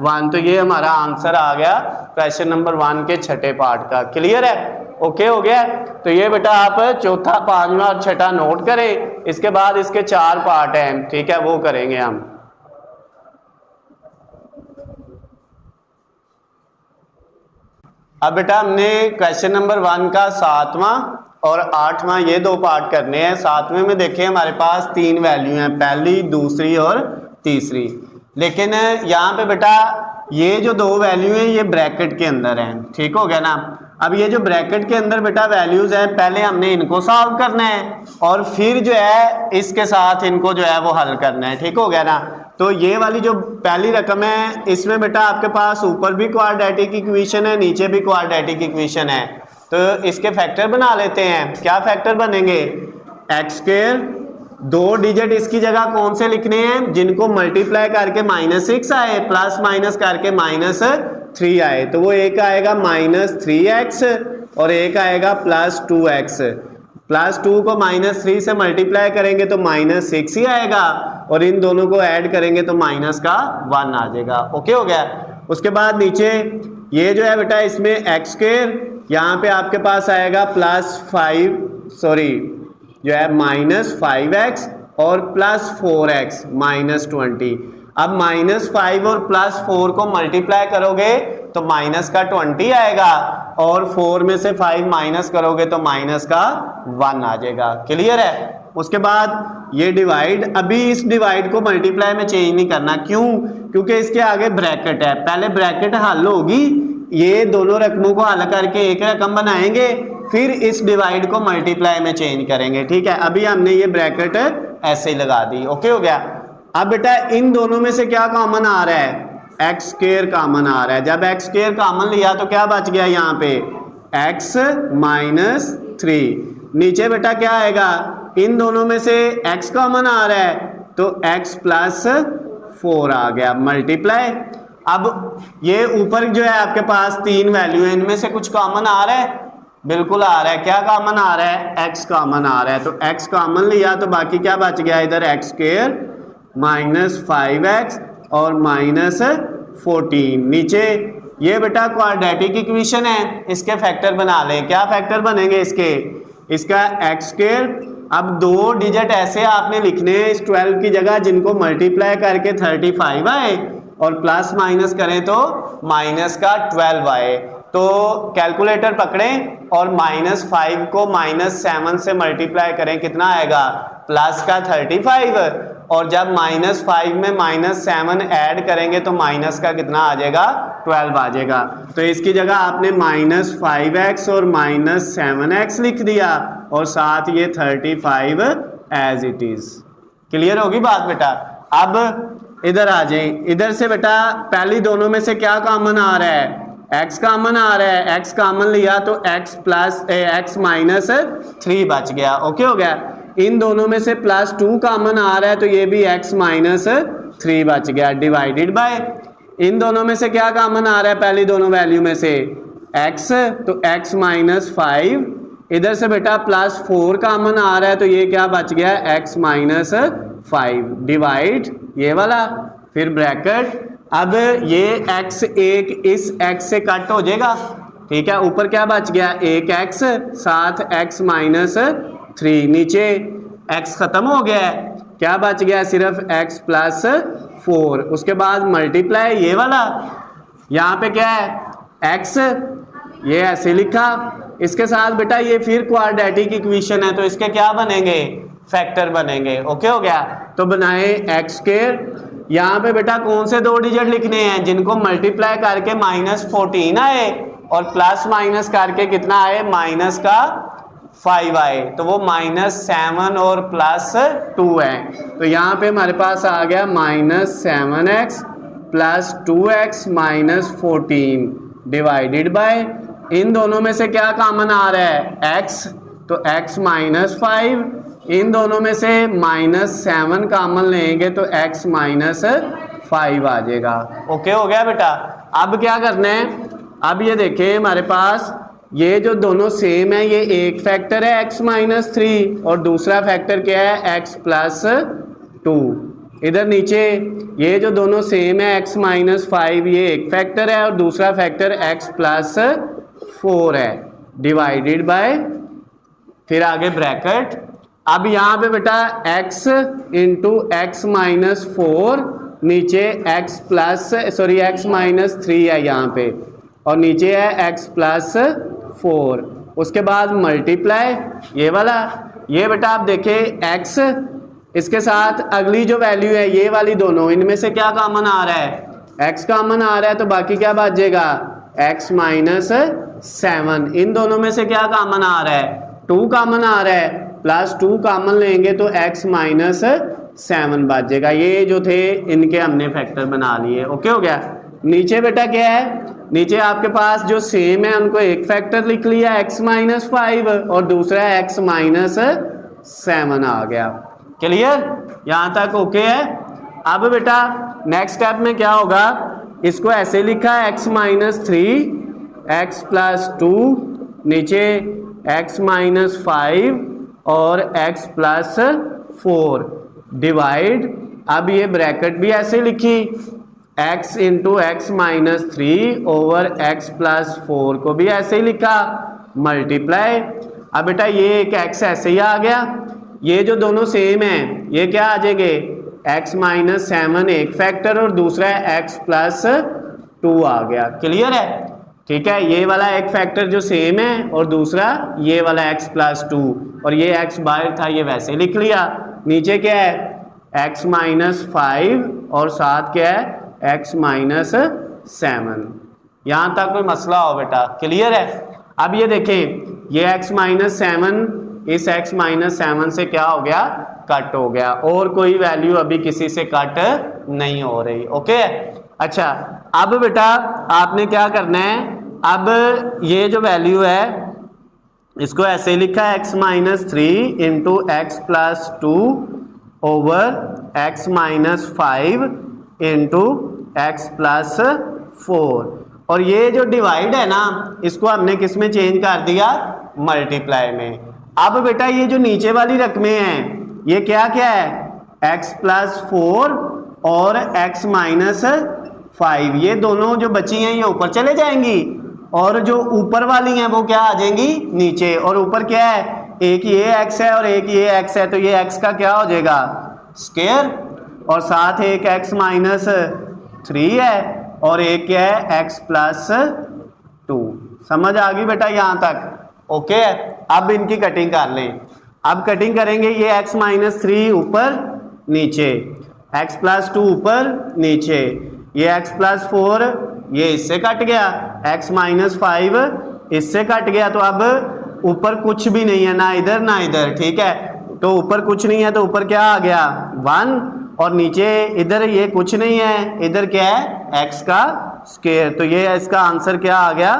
[SPEAKER 1] 1। तो ये हमारा आंसर आ गया क्वेश्चन नंबर 1 के छठे पार्ट का। क्लियर है? ओके हो गया? तो ये बेटा आप चौथा, पांचवा और छठा नोट करें, इसके बाद इसके 4 पार्ट हैं, ठीक है, वो करेंगे हम। अब बेटा हमने क्वेश्चन नंबर 1 का 7वां और 8वां ये 2 पार्ट करने हैं। 7वें में देखिए हमारे पास 3 वैल्यू हैं, पहली, दूसरी और तीसरी। लेकिन यहाँ पे बेटा ये जो 2 वैल्यू हैं ये ब्रैकेट के अंदर हैं, ठीक हो गया ना। अब ये जो ब्रैकेट के अंदर बेटा वैल्यूज हैं, पहले हमने इनको सॉल्व करना है और फिर जो है इसके साथ इनको जो है वो हल करना है, ठीक हो गया ना। तो ये वाली जो पहली रकम है इसमें बेटा आपके पास ऊपर भी क्वाड्रेटिक इक्वेशन है, नीचे भी क्वाड्रेटिक इक्वेशन है, तो इसके फैक्टर बना लेते हैं। क्या फैक्टर बनेंगे? एक्स स्क्वायर दो डिजिट इसकी जगह कौन से लिखने हैं, जिनको मल्टीप्लाई करके -6 आए प्लस माइनस करके -3 आए, तो वो एक आएगा -3x और एक आएगा +2x। +2 को -3 से मल्टीप्लाई करेंगे तो -6 ही आएगा और इन दोनों को ऐड करेंगे तो -1 आ जाएगा। ओके हो गया। उसके बाद नीचे ये जो है बेटा इसमें x², यहाँ पे आपके पास आएगा जो है -5x और +4x -20। अब -5 और +4 को मल्टीप्लाई करोगे तो -20 आएगा और 4 में से 5 माइनस करोगे तो -1 आ जाएगा। क्लियर है। उसके बाद ये डिवाइड, अभी इस डिवाइड को मल्टीप्लाई में चेंज नहीं करना। क्यों? क्योंकि इसके आगे ब्रैकेट है, पहले ब्रैकेट हल होगी, ये दोनों रकमों को हल करके एक रकम बनाएंगे, फिर इस डिवाइड को मल्टीप्लाई में चेंज करेंगे। ठीक है, अभी हमने ये ब्रैकेट ऐसे ही लगा दी। ओके हो गया। अब बेटा इन दोनों में से क्या कॉमन आ रहा है, x² कॉमन आ रहा है। जब x² कॉमन लिया तो क्या बच गया यहाँ पे, x -3। नीचे बेटा क्या आएगा, इन दोनों में से x कॉमन आ रहा है तो x +4 आ गया मल्टीप्लाई। अब ये ऊपर जो है आपके पास 3 वैल्यू है, इनमें से कुछ कॉमन आ रहा है, बिल्कुल आ रहा है। क्या कॉमन आ रहा है, x कॉमन आ रहा है, तो x कॉमन लिया तो बाकी क्या बच गया इधर, x² -5x और -14। नीचे ये बेटा क्वाड्रेटिक इक्वेशन है, इसके फैक्टर बना लें। क्या फैक्टर बनेंगे इसके, इसका x²। अब दो डिजिट ऐसे आपने लिखने हैं इस 12 की जगह जिनको मल्टीप्लाई करके 35 आए और प्लस माइनस करें तो -12 आए। तो कैलकुलेटर पकड़ें और -5 को -7 से मल्टीप्लाई करें, कितना आएगा, +35। और जब -5 में -7 ऐड करेंगे तो माइनस का कितना आ जाएगा, 12 आ जाएगा। तो इसकी जगह आपने -5x और -7x लिख दिया और साथ ये 35 एज इट इज। क्लियर होगी बात बेटा। अब इधर आ जाए, इधर से बेटा पहली दोनों में से क्या कॉमन आ रहा है, x कॉमन आ रहा है। x कॉमन लिया तो x -3 बच गया। ओके हो गया। इन दोनों में से +2 कॉमन आ रहा है तो ये भी x -3 बच गया डिवाइडेड बाय, इन दोनों में से क्या कॉमन आ रहा है, पहली दोनों वैल्यू में से x, तो x -5। इधर से बेटा +4 कॉमन आ रहा है तो ये क्या बच गया, x -5 डिवाइड ये वाला, फिर ब्रैकेट। अब ये x एक इस x से कट हो जाएगा। ठीक है, ऊपर क्या बच गया, एक x साथ x -3, नीचे x खत्म हो गया है, क्या बच गया, सिर्फ x +4। उसके बाद मल्टीप्लाई ये वाला, यहाँ पे क्या है x, ये ऐसे लिखा, इसके साथ बेटा ये फिर क्वाड्रेटिक इक्वेशन है तो इसके क्या बनेंगे, फैक्टर बनेंगे। ओके हो गया। तो बनाए x²। यहाँ पे बेटा कौन से दो डिजिट लिखने हैं, जिनको मल्टीप्लाई करके -14 आए और प्लस माइनस करके कितना आए, -5 आए, तो वो -7 और +2 है। तो यहाँ पे हमारे पास आ गया -7x + 2x -14 डिवाइडेड बाय, इन दोनों में से क्या कॉमन आ रहा है, x, तो x -5, इन दोनों में से -7 कॉमन लेंगे तो x -5 आ जाएगा। ओके हो गया बेटा। अब क्या करना है, अब ये देखें हमारे पास ये जो दोनों सेम है, ये एक फैक्टर है x -3 और दूसरा फैक्टर क्या है, x +2। इधर नीचे ये जो दोनों सेम है x -5, ये एक फैक्टर है और दूसरा फैक्टर x +4 है डिवाइडेड बाय, फिर आगे ब्रैकेट। अब यहाँ पे बेटा x × x -4, नीचे x -3 है यहाँ पे और नीचे है x +4। उसके बाद मल्टीप्लाई ये वाला, ये बेटा आप देखें x, इसके साथ अगली जो वैल्यू है ये वाली दोनों, इनमें से क्या कॉमन आ रहा है, x कॉमन आ रहा है तो बाकी क्या बचेगा, x -7। इन दोनों में से क्या कॉमन आ रहा है, 2 कॉमन आ रहा है, +2 कॉमन लेंगे तो x -7 बच जाएगा। ये जो थे इनके हमने फैक्टर बना लिए। ओके हो गया। नीचे बेटा क्या है, नीचे आपके पास जो सेम है उनको एक फैक्टर लिख लिया x -5 और दूसरा x -7 आ गया। क्लियर, यहां तक ओके है। अब बेटा नेक्स्ट स्टेप में क्या होगा, इसको ऐसे लिखा है x माइनस 3 x प्लस 2 नीचे x माइनस 5 और x प्लस 4 डिवाइड, अब ये ब्रैकेट भी ऐसे लिखी x into X minus 3 over x plus 4 को भी ऐसे ही लिखा मल्टीप्लाई। अब बेटा ये एक x ऐसे ही आ गया, ये जो दोनों सेम है ये क्या आ जाएंगे x माइनस 7 एक फैक्टर और दूसरा x प्लस 2 आ गया। क्लियर है, ठीक है, ये वाला एक फैक्टर जो सेम है और दूसरा ये वाला x प्लस 2 और ये x बाहर था ये वैसे लिख लिया। नीचे क्या है x माइनस 5 और साथ क्या है x माइनस 7। यहां तक कोई मसला हो बेटा, क्लियर है। अब ये देखें ये x माइनस 7 इस x माइनस 7 से क्या हो गया कट हो गया और कोई वैल्यू अभी किसी से कट नहीं हो रही। ओके, अच्छा अब बेटा आपने क्या करना है, अब ये जो वैल्यू है इसको ऐसे लिखा है x minus 3 into X plus 2 over x minus 5 into X plus 4 और ये जो डिवाइड है ना इसको हमने किस में चेंज कर दिया मल्टीप्लाई में। अब बेटा ये जो नीचे वाली रकमें हैं ये क्या क्या है x प्लस 4 और x माइनस 5, ये दोनों जो बची हैं ये ऊपर चले जाएंगी और जो ऊपर वाली हैं वो क्या आ जाएंगी नीचे। और ऊपर क्या है एक ये x है और एक ये x है तो ये x का क्या हो जाएगा स्क्वायर और साथ एक x माइनस 3 है और एक क्या है x प्लस 2। समझ आ गई बेटा यहां तक, ओके। अब इनकी कटिंग कर लें, अब कटिंग करेंगे ये x माइनस 3 ऊपर नीचे x प्लस 2 ऊपर नीचे, ये x प्लस 4 ये इससे कट गया, x माइनस 5 इससे कट गया तो अब ऊपर कुछ भी नहीं है ना इधर ना इधर, ठीक है। तो ऊपर कुछ नहीं है तो ऊपर क्या आ गया 1 और नीचे इधर ये कुछ नहीं है, इधर क्या है x का स्क्वायर, तो ये इसका आंसर क्या आ गया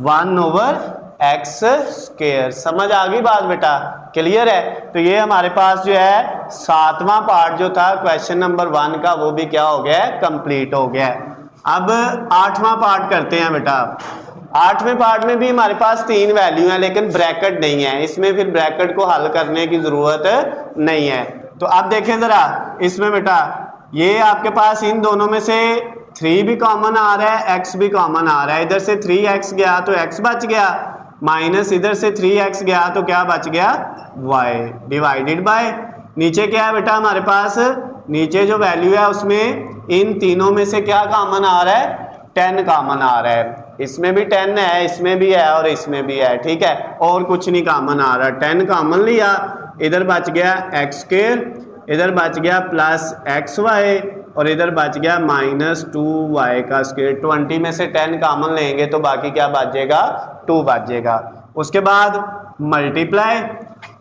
[SPEAKER 1] 1 ओवर एक्स स्क्वायर। समझ आ गई बात बेटा, क्लियर है। तो ये हमारे पास जो है 7वां पार्ट जो था क्वेश्चन नंबर 1 का वो भी क्या हो गया है कंप्लीट हो गया है। अब 8वां पार्ट करते हैं बेटा। 8वें पार्ट में भी हमारे पास 3 वैल्यू है लेकिन ब्रैकेट नहीं है, इसमें फिर ब्रैकेट को हल करने की जरूरत नहीं है। तो अब देखें जरा इसमें बेटा ये आपके पास इन दोनों में से 3 भी कॉमन आ रहा है x भी कॉमन आ रहा है, इधर से 3x गया तो x बच गया माइनस इधर से 3x गया तो क्या बच गया y डिवाइडेड बाय नीचे क्या है बेटा हमारे पास नीचे जो वैल्यू है उसमें इन तीनों में से क्या कॉमन आ रहा है 10 कॉमन आ रहा है, इसमें भी 10 है इसमें भी है और इसमें भी है, ठीक है, और कुछ नहीं कॉमन आ रहा। 10 कॉमन लिया, इधर बच गया एक्स स्क्वायर, इधर बच गया प्लस एक्स वाई और इधर बच गया माइनस 2y का स्क्वायर। 20 में से 10 कॉमन लेंगे तो बाकी क्या बच जाएगा 2 बच जाएगा। उसके बाद मल्टीप्लाई,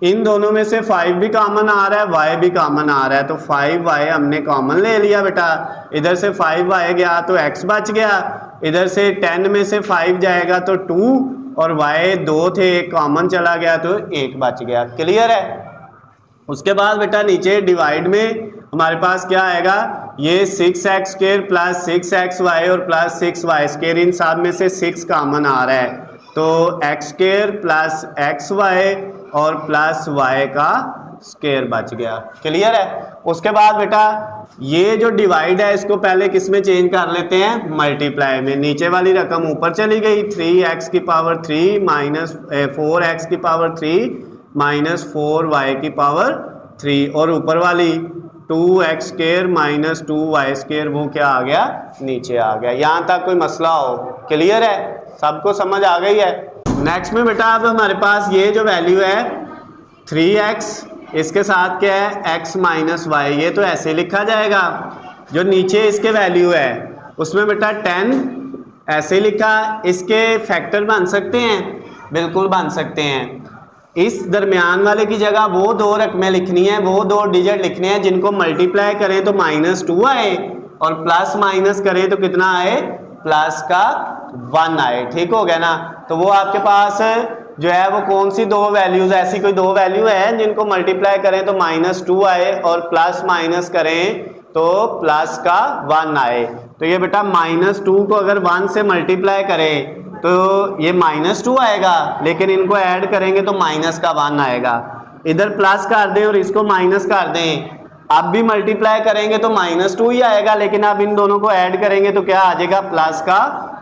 [SPEAKER 1] इन दोनों में से 5 भी कॉमन आ रहा है y भी कॉमन आ रहा है तो 5y हमने कॉमन ले लिया बेटा, इधर से 5y गया तो x बच गया, इधर से 10 में से 5 जाएगा तो 2 और y 2 थे एक कॉमन चला गया तो 1 बच गया। क्लियर है। उसके बाद बेटा नीचे डिवाइड में हमारे पास क्या आएगा ये 6x स्क्वायर प्लस 6xy और प्लस 6y स्क्वायर, इन सब में से 6 कॉमन आ रहा है तो x स्क्वायर प्लस xy और प्लस y का स्क्वायर बच गया। क्लियर है। उसके बाद बेटा ये जो डिवाइड है इसको पहले किस में चेंज कर लेते हैं मल्टीप्लाई में। नीचे वाली रकम ऊपर चली गई 3x की पावर 3 माइनस 4x की पावर 3 माइनस 4y की पावर 3 और ऊपर वाली 2x square minus 2y square वो क्या आ गया नीचे आ गया। यहाँ तक कोई मसला हो क्लियर है, सबको समझ आ गई है। नेक्स्ट में बेटा अब हमारे पास ये जो वैल्यू है 3x इसके साथ क्या है x माइनस वाई, ये तो ऐसे लिखा जाएगा। जो नीचे इसके वैल्यू है उसमें बेटा 10 ऐसे लिखा, इसके फैक्टर बन सकते हैं बिल्कुल बन सकते हैं। इस दरमियान वाले की जगह वो 2 रकमें लिखनी है, वो 2 डिजिट लिखने हैं जिनको मल्टीप्लाई करें तो -2 आए और प्लस माइनस करें तो कितना आए प्लस का 1 आए। ठीक हो गया ना। तो वो आपके पास जो है वो कौन सी दो वैल्यूज, ऐसी कोई दो वैल्यू है जिनको मल्टीप्लाई करें तो -2 आए और प्लस माइनस करें तो प्लस का 1 आए। तो ये बेटा -2 को अगर 1 से मल्टीप्लाई करें तो ये -2 आएगा, लेकिन इनको ऐड करेंगे तो माइनस का 1 आएगा। इधर प्लस कर दें और इसको माइनस कर दें, अब भी मल्टीप्लाई करेंगे तो -2 ही आएगा, लेकिन अब इन दोनों को ऐड करेंगे तो क्या आ जाएगा, प्लस का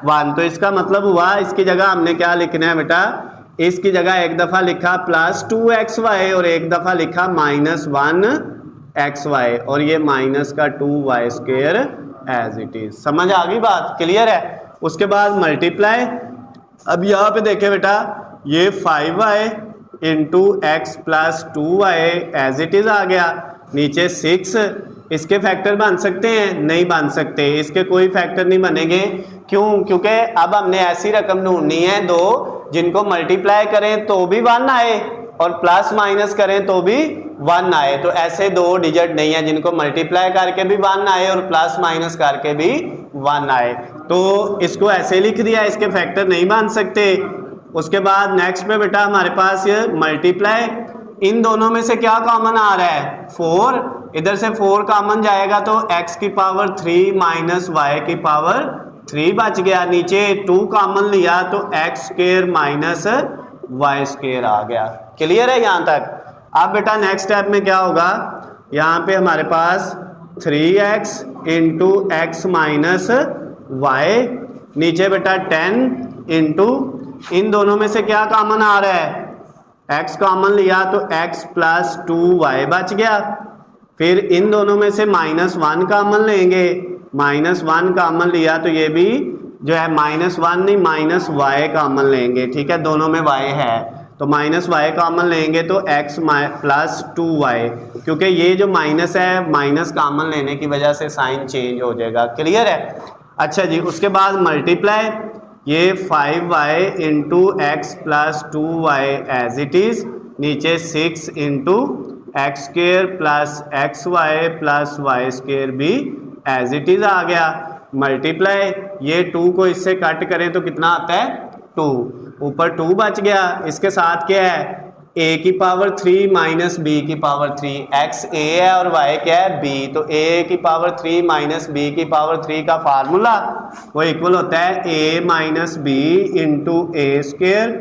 [SPEAKER 1] 1। तो इसका मतलब हुआ इसकी जगह हमने क्या लिखना है बेटा, इसकी जगह एक दफा लिखा +2xy और एक दफा लिखा -1xy और ये -2y² एज इट इज। समझ आ गई बात, क्लियर है। उसके बाद मल्टीप्लाई, अब यहाँ पे देखे बेटा ये 5y into x + 2y as it is आ गया, नीचे 6। इसके फैक्टर बन सकते हैं, नहीं बन सकते, इसके कोई फैक्टर नहीं बनेंगे। क्यों? क्योंकि अब हमने ऐसी रकम ढूंढनी है दो जिनको मल्टीप्लाई करें तो भी 1 आए और प्लस माइनस करें तो भी 1 आए। तो ऐसे दो डिजिट नहीं है जिनको मल्टीप्लाई करके भी 1 आए और प्लस माइनस करके भी 1 आए। तो इसको ऐसे लिख दिया, इसके फैक्टर नहीं बन सकते। उसके बाद नेक्स्ट पे बेटा हमारे पास ये मल्टीप्लाई, इन दोनों में से क्या कॉमन आ रहा है, 4। इधर से 4 कॉमन जाएगा तो x की पावर 3 माइनस y की पावर 3 बच गया। नीचे 2 कॉमन लिया तो x² माइनस y² आ गया। क्लियर है यहाँ तक। अब बेटा नेक्स्ट स्टेप में क्या होगा, यहाँ पे हमारे पास 3x into x minus y, नीचे बेटा 10 इंटू, इन दोनों में से क्या कॉमन आ रहा है, x कॉमन लिया तो x + 2y बच गया। फिर इन दोनों में से -1 कॉमन लेंगे, -1 कॉमन लिया तो ये भी जो है -1 नहीं -y कॉमन लेंगे, ठीक है, दोनों में y है तो -y कॉमन लेंगे तो x + 2y, क्योंकि ये जो माइनस है माइनस कॉमन लेने की वजह से साइन चेंज हो जाएगा। क्लियर है। अच्छा जी, उसके बाद मल्टीप्लाई, ये 5y into x + 2y as it is, नीचे 6 इंटू x² + xy + y² भी एज इट इज आ गया। मल्टीप्लाई, ये 2 को इससे कट करें तो कितना आता है, 2, ऊपर 2 बच गया। इसके साथ क्या है, a की पावर 3 माइनस b की पावर 3, x a है और y क्या है, b, तो a की पावर 3 माइनस b की पावर 3 का फार्मूला वो इक्वल होता है a minus b into a²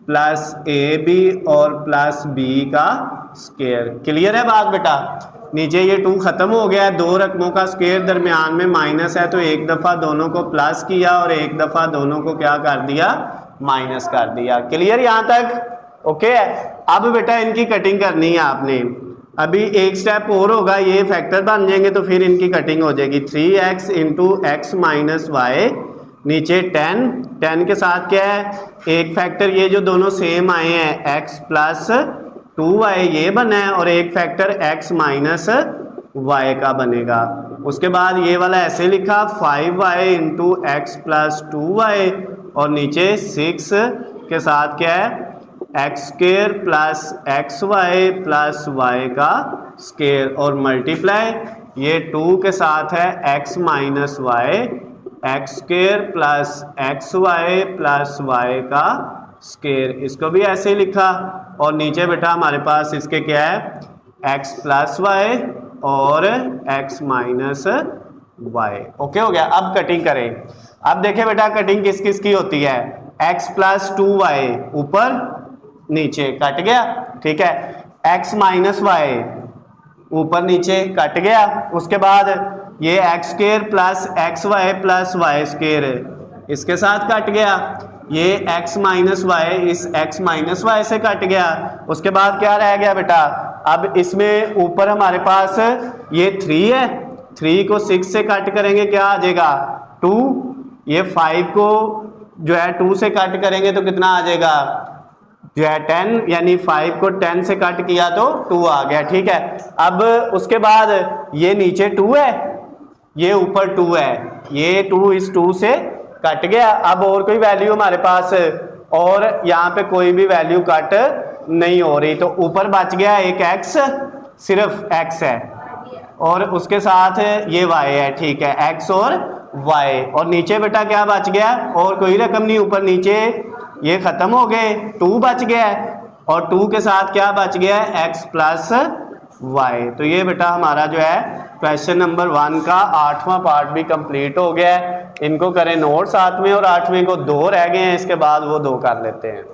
[SPEAKER 1] plus ab और प्लस b का स्क्वायर। क्लियर है बात बेटा। नीचे ये 2 खत्म हो गया है, दो रकमों का स्क्वायर दरमियान में माइनस है तो एक दफा दोनों को प्लस किया और एक दफा दोनों को क्या कर दिया, माइनस कर दिया। क्लियर यहाँ तक, ओके। अब बेटा इनकी कटिंग करनी है आपने, अभी एक स्टेप और होगा, ये फैक्टर बन जाएंगे तो फिर इनकी कटिंग हो जाएगी। 3x into x minus Y, नीचे 10 के साथ क्या है, एक फैक्टर ये जो दोनों सेम आए हैं x + 2y ये बना है और एक फैक्टर x माइनस y का बनेगा। उसके बाद ये वाला ऐसे लिखा 5y इंटू x + 2y और नीचे 6 के साथ क्या है, x² plus xy plus y का स्क्वायर और मल्टीप्लाई, ये 2 के साथ है x minus y, x² plus xy plus y का स्क्वायर, इसको भी ऐसे लिखा। और नीचे बेटा हमारे पास इसके क्या है, x प्लस y और x माइनस y। ओके हो गया। अब कटिंग करें। अब देखें बेटा कटिंग किस किस की होती है, x + 2y ऊपर नीचे कट गया, ठीक है, x माइनस y ऊपर नीचे कट गया। उसके बाद ये x² plus xy plus y² इसके साथ कट गया, ये x माइनस y इस x माइनस y से कट गया। उसके बाद क्या रह गया बेटा, अब इसमें ऊपर हमारे पास ये 3 है, 3 को 6 से कट करेंगे क्या आ जाएगा, 2। ये 5 को जो है 2 से कट करेंगे तो कितना आ जाएगा, जो है 10, यानी 5 को 10 से कट किया तो 2 आ गया, ठीक है। अब उसके बाद ये नीचे 2 है, ये ऊपर 2 है, ये 2 इस 2 से कट गया। अब और कोई वैल्यू हमारे पास, और यहाँ पे कोई भी वैल्यू कट नहीं हो रही, तो ऊपर बच गया एक x, सिर्फ x है और उसके साथ ये y है, ठीक है, x और y। और नीचे बेटा क्या बच गया, और कोई रकम नहीं, ऊपर नीचे ये खत्म हो गए, 2 बच गया है और 2 के साथ क्या बच गया है, x प्लस वाई। तो ये बेटा हमारा जो है क्वेश्चन नंबर 1 का 8वां पार्ट भी कंप्लीट हो गया है। इनको करें नोट 7वें और 8वें को 2 रह गए हैं, इसके बाद वो 2 कर लेते हैं।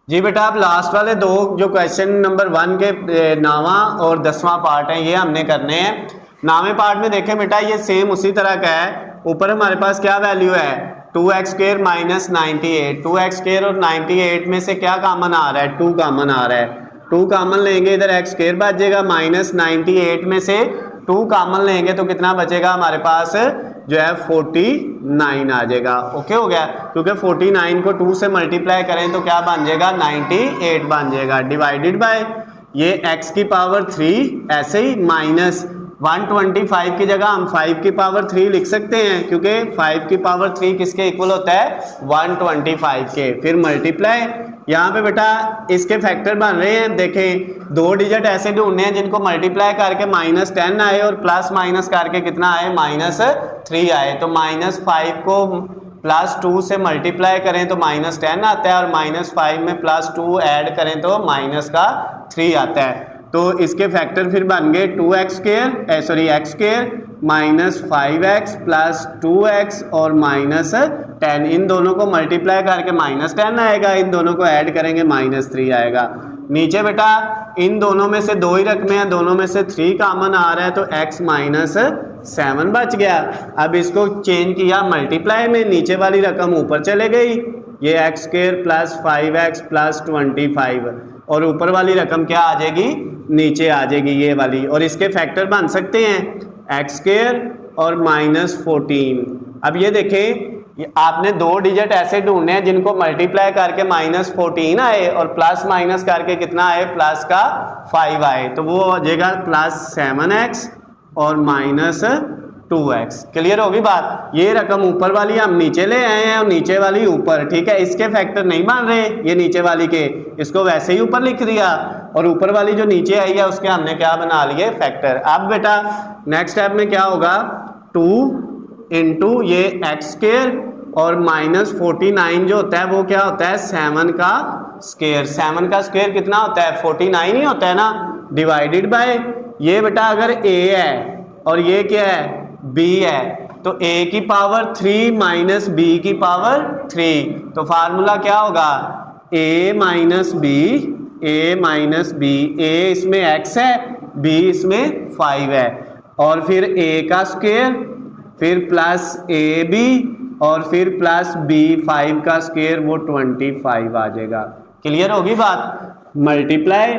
[SPEAKER 1] जी बेटा अब लास्ट वाले 2 जो क्वेश्चन नंबर 1 के 9वां और 10वां पार्ट है ये हमने करने हैं। 9वें पार्ट में देखें बेटा ये सेम उसी तरह का है। ऊपर हमारे पास क्या वैल्यू है, 2x² माइनस 98। 2x² और 98 में से क्या कॉमन आ रहा है, 2 कॉमन आ रहा है। 2 कॉमन लेंगे इधर x² बच जाएगा, माइनस 98 में से 2 कॉमन लेंगे तो कितना बचेगा हमारे पास जो है 49 आ जाएगा। ओके हो गया, क्योंकि 49 को 2 से मल्टीप्लाई करें तो क्या बन जाएगा, 98 बन जाएगा। डिवाइडेड बाय ये x की पावर 3 ऐसे ही माइनस 125 की जगह हम 5 की पावर 3 लिख सकते हैं, क्योंकि 5 की पावर 3 किसके इक्वल होता है, 125 के। फिर मल्टीप्लाई, यहाँ पे बेटा इसके फैक्टर बन रहे हैं। देखें 2 डिजिट ऐसे ढूंढने हैं जिनको मल्टीप्लाई करके -10 आए और प्लस माइनस करके कितना आए, -3 आए। तो -5 को +2 से मल्टीप्लाई करें तो -10 आता है और -5 में +2 ऐड करें तो -3 आता है। तो इसके फैक्टर फिर बन गए 2x² x² minus 5x plus 2x और -10। इन दोनों को मल्टीप्लाई करके -10 आएगा, इन दोनों को ऐड करेंगे -3 आएगा। नीचे बेटा इन दोनों में से 2 ही रकमें हैं, दोनों में से 3 कॉमन आ रहा है तो x -7 बच गया। अब इसको चेंज किया मल्टीप्लाई में, नीचे वाली रकम ऊपर चले गई, ये x² प्लस 5x प्लस 25 और ऊपर वाली रकम क्या आ जाएगी, नीचे आ जाएगी ये वाली। और इसके फैक्टर बन सकते हैं x² और -14। अब ये देखें आपने 2 डिजिट ऐसे ढूंढने हैं जिनको मल्टीप्लाई करके -14 आए और प्लस माइनस करके कितना आए, प्लस का 5 आए। तो वो हो जाएगा +7x और -2x। क्लियर होगी बात। ये रकम ऊपर वाली हम नीचे ले आए हैं और नीचे वाली ऊपर, ठीक है। इसके फैक्टर नहीं बन रहे ये नीचे वाली के, इसको वैसे ही ऊपर लिख दिया और ऊपर वाली जो नीचे आई है उसके हमने क्या बना लिए, फैक्टर। अब बेटा नेक्स्ट स्टेप में क्या होगा, 2 इंटू ये x² और -49 जो होता है वो क्या होता है, 7 का स्क्वायर। 7 का स्क्वायर कितना होता है, 49 ही होता है ना। डिवाइडेड बाय ये बेटा अगर a है और ये क्या है, b है, तो a की पावर 3 माइनस b की पावर 3। तो फार्मूला क्या होगा, a माइनस b, a इसमें x है, b इसमें 5 है और फिर a का स्क्वायर, फिर प्लस ab और फिर प्लस b 5 का स्क्वायर, वो 25 आ जाएगा। क्लियर होगी बात। मल्टीप्लाई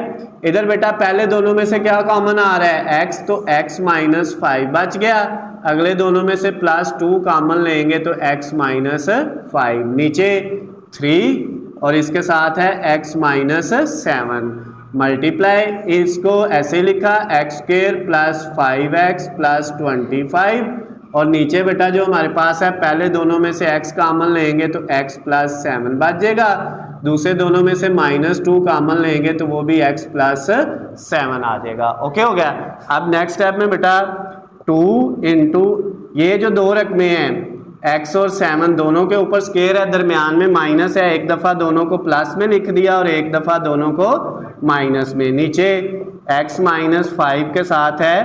[SPEAKER 1] इधर बेटा पहले दोनों में से क्या कॉमन आ रहा है, x, तो x -5 बच गया। अगले दोनों में से +2 कॉमन लेंगे तो x -5, नीचे 3 और इसके साथ है x -7। मल्टीप्लाई इसको ऐसे लिखा, x² प्लस 5x प्लस 25 और नीचे बेटा जो हमारे पास है पहले दोनों में से x कॉमन लेंगे तो x +7 बच जाएगा। दूसरे दोनों में से -2 कॉमन लेंगे तो वो भी x +7 आ जाएगा। ओके हो गया। अब नेक्स्ट स्टेप में बेटा 2 इंटू ये जो 2 रकमें हैं x और 7 दोनों के ऊपर स्क्वायर है, दरमियान में माइनस है, एक दफ़ा दोनों को प्लस में लिख दिया और एक दफ़ा दोनों को माइनस में। नीचे x -5 के साथ है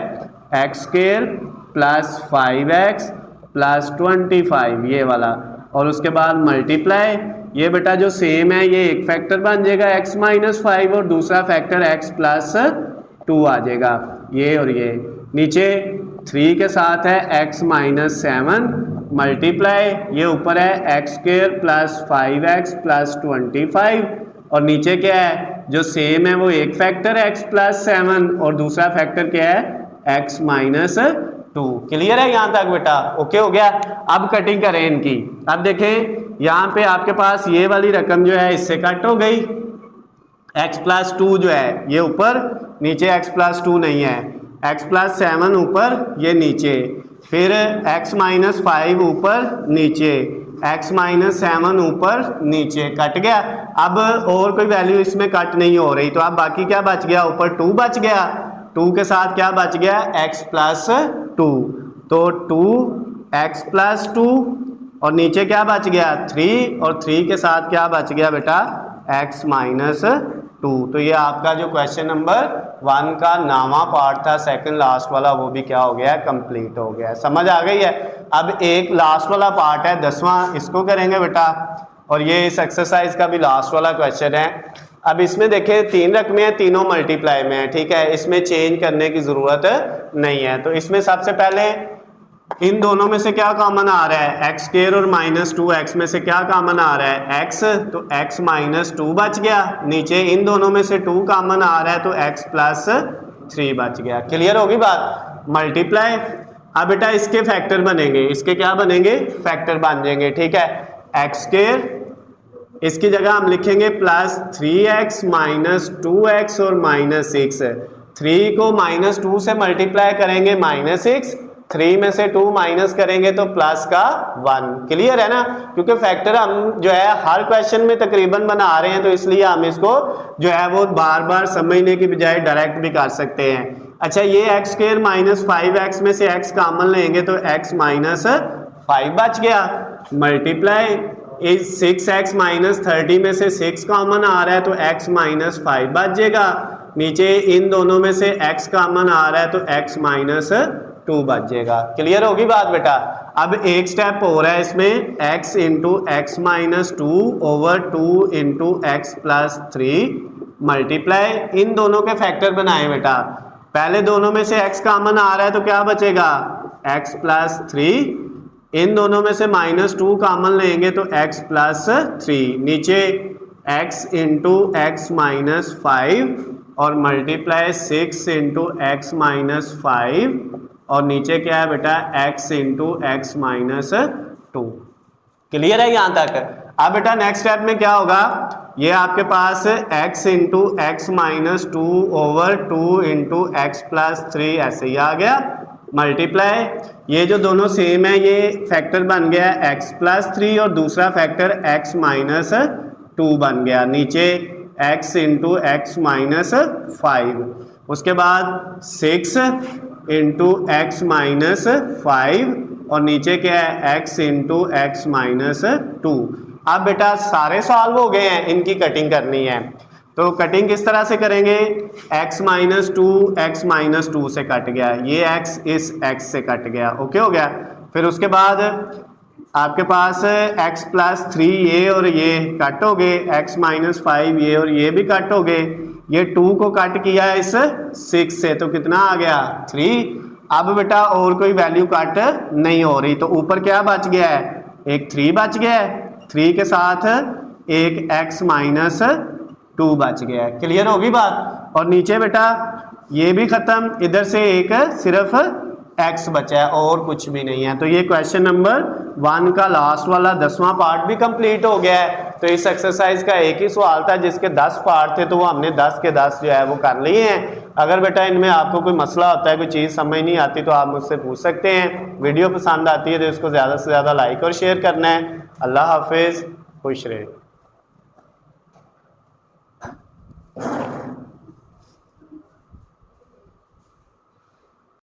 [SPEAKER 1] x² प्लस 5x प्लस 25 ये वाला और उसके बाद मल्टीप्लाई, ये बेटा जो सेम है ये एक फैक्टर बन जाएगा x -5 और दूसरा फैक्टर x +2 आ जाएगा, ये और ये। नीचे 3 के साथ है x -7 मल्टीप्लाई, ये ऊपर है x² प्लस 5x प्लस 25 और नीचे क्या है जो सेम है वो एक फैक्टर x +7 और दूसरा फैक्टर क्या है x -2। क्लियर है यहाँ तक बेटा, ओके हो गया। अब कटिंग करें इनकी। अब देखें यहाँ पे आपके पास ये वाली रकम जो है इससे कट हो गई, x +2 जो है ये ऊपर, नीचे x +2 नहीं है, x +7 ऊपर ये नीचे, फिर x -5 ऊपर नीचे, x -7 ऊपर नीचे, कट गया। अब और कोई वैल्यू इसमें कट नहीं हो रही तो अब बाकी क्या बच गया, ऊपर 2 बच गया, 2 के साथ क्या बच गया x +2, तो 2x +2 और नीचे क्या बच गया 3 और 3 के साथ क्या बच गया बेटा x माइनस 2। तो ये आपका जो क्वेश्चन नंबर 1 का नावा पार्ट था सेकंड लास्ट वाला वो भी क्या हो गया कंप्लीट हो गया। समझ आ गई है। अब एक लास्ट वाला पार्ट है 10वां, इसको करेंगे बेटा और ये इस एक्सरसाइज का भी लास्ट वाला क्वेश्चन है। अब इसमें देखें 3 रकमें हैं, तीनों मल्टीप्लाई में है, ठीक है, इसमें चेंज करने की जरूरत नहीं है। तो इसमें सबसे पहले इन दोनों में से क्या कॉमन आ रहा है एक्स स्क्वायर और माइनस 2x में से क्या कॉमन आ रहा है x, तो x माइनस 2 बच गया। नीचे इन दोनों में से 2 कॉमन आ रहा है तो x प्लस 3 बच गया। क्लियर होगी बात। मल्टीप्लाई, अब बेटा इसके फैक्टर बनेंगे, इसके क्या बनेंगे फैक्टर बन जाएंगे, ठीक है। एक्स स्क्वायर इसकी जगह हम लिखेंगे प्लस 3x माइनस 2x और माइनस 6। 3 को माइनस 2 से मल्टीप्लाई करेंगे माइनस 6, 3 में से 2 माइनस करेंगे तो प्लस का 1। क्लियर है ना, क्योंकि फैक्टर हम जो है हर क्वेश्चन में तकरीबन बना रहे हैं तो इसलिए हम इसको जो है वो बार बार समझने की बजाय डायरेक्ट भी कर सकते हैं। अच्छा, ये एक्स स्क्वायर माइनस 5x में से x कॉमन लेंगे तो x माइनस 5 बच गया। मल्टीप्लाई इस 6x माइनस 30 में से 6 कॉमन आ रहा है तो x माइनस 5 बच जाएगा। नीचे इन दोनों में से x कॉमन आ रहा है तो x माइनस 2 बच जाएगा। क्लियर होगी बात बेटा। अब एक स्टेप हो रहा है इसमें x into X minus 2 over 2 into X plus 3 multiply इन दोनों के फैक्टर बनाए बेटा। पहले दोनों में से x कॉमन आ रहा है तो क्या बचेगा x प्लस 3, इन दोनों में से माइनस 2 कॉमन लेंगे तो x प्लस 3, नीचे x इंटू एक्स माइनस 5 और मल्टीप्लाई 6 इंटू एक्स माइनस 5 और नीचे क्या है बेटा x into X minus 2। Clear है यहाँ तक। अब बेटा नेक्स्ट स्टेप में क्या होगा, ये आपके पास x into X minus 2 over 2 into X plus 3 ऐसे ही आ गया। मल्टीप्लाई ये जो दोनों सेम है ये फैक्टर बन गया x प्लस 3 और दूसरा फैक्टर x माइनस 2 बन गया। नीचे x इंटू एक्स माइनस 5, उसके बाद 6 इंटू एक्स माइनस 5 और नीचे क्या है x इंटू एक्स माइनस 2। अब बेटा सारे सॉल्व हो गए हैं, इनकी कटिंग करनी है। तो कटिंग किस तरह से करेंगे, x माइनस 2 एक्स माइनस 2 से कट गया, ये x इस x से कट गया, ओके हो गया। फिर उसके बाद आपके पास x प्लस 3 ये और ये कट हो गए, x माइनस 5 ये और ये भी कट हो गए। ये 2 को कट किया इस 6 से तो कितना आ गया 3। अब बेटा और कोई वैल्यू कट नहीं हो रही तो ऊपर क्या बच गया है, एक 3 बच गया है, 3 के साथ एक x माइनस 2 बच गया है। क्लियर होगी बात। और नीचे बेटा ये भी खत्म, इधर से एक सिर्फ x बचा है और कुछ भी नहीं है। तो ये क्वेश्चन नंबर 1 का लास्ट वाला 10वां पार्ट भी कंप्लीट हो गया है। तो इस एक्सरसाइज का एक ही सवाल था जिसके 10 पार्ट थे तो वो हमने 10 के 10 जो है वो कर लिए हैं। अगर बेटा इनमें आपको कोई मसला होता है, कोई चीज़ समझ नहीं आती तो आप मुझसे पूछ सकते हैं। वीडियो पसंद आती है तो इसको ज़्यादा से ज़्यादा लाइक और शेयर करना है। अल्लाह हाफिज़, खुश रहे।